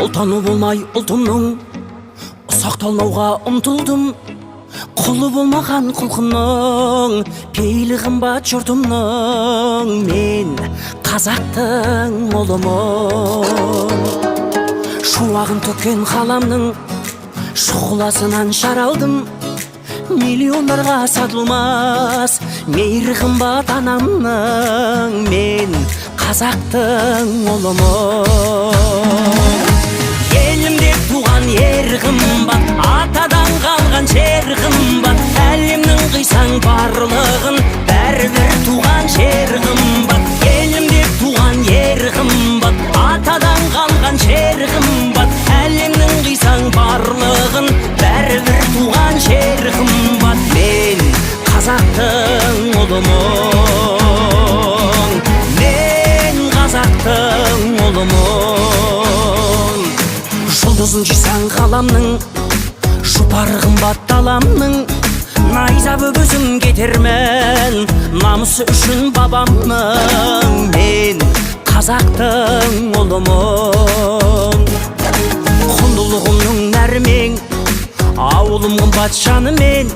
Ұлтаны болмай ұлтымның сақталмауға ұмтылдым. Құлы болмаған құлқынның пейілі қымбат жұртымның. Мен қазақтың ұлымын. Шуағын төккен қаламның шұғыласынан шаралдым. Миллиондарға сатылмас мейірі қымбат анамның. Мен қазақтың ұлымын. Елім деп туған ер қымбат, атадан қалған жер қымбат. Әлемнің қисаң барлығын бәрібір туған жер қымбат. Елім деп туған ер қымбат, атадан қалған жер қымбат. Әлемнің қисаң барлығын бәрібір туған жер қымбат. Мен қазақтың ұлымын. Мен қазақтың ұлымын. Жұлдызын жисаң қаламның, жұпары қымбат даламның. Найза бөбісін кетермен, намысы үшін бабамның. Мен қазақтың ұлымын. Құндылығымның нәрмен, ауылым қымбат жанымен.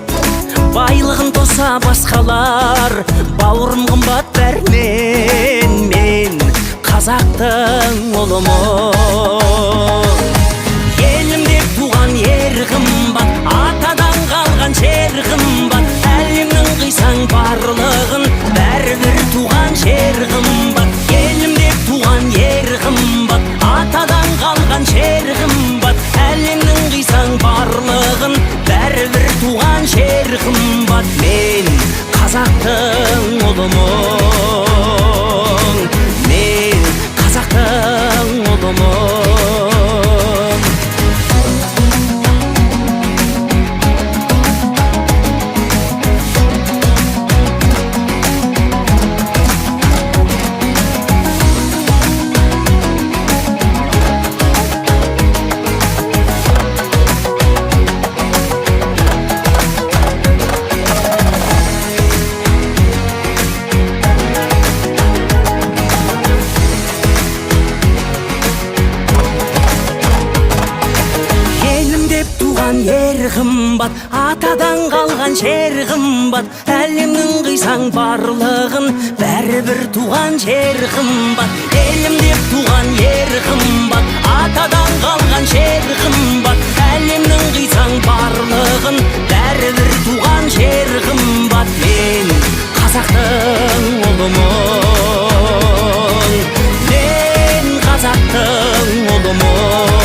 Байлығын тоса басқалар, бауырым қымбат бәрінен. Мен қазақтың ұлымын. Елім деп туған ер қымбат, атадан қалған жер қымбат. Әлемнің қисаң барлығын бәрібір туған жер қымбат. Елім деп туған ер қымбат, атадан қалған жер қымбат. Әлемнің қисаң барлығын бәрібір туған жер қымбат. Мен қазақтың ұлымын. Мен қазақтың ұлымын. Ер қымбат, атадан қалған жер қымбат. Әлемнің қисаң барлығын бәрібір туған жер қымбат. Елім деп туған ер қымбат, атадан қалған жер қымбат. Әлемнің қисаң барлығын бәрібір туған жер қымбат. Мен қазақтың ұлымын. Мен қазақтың ұлымын.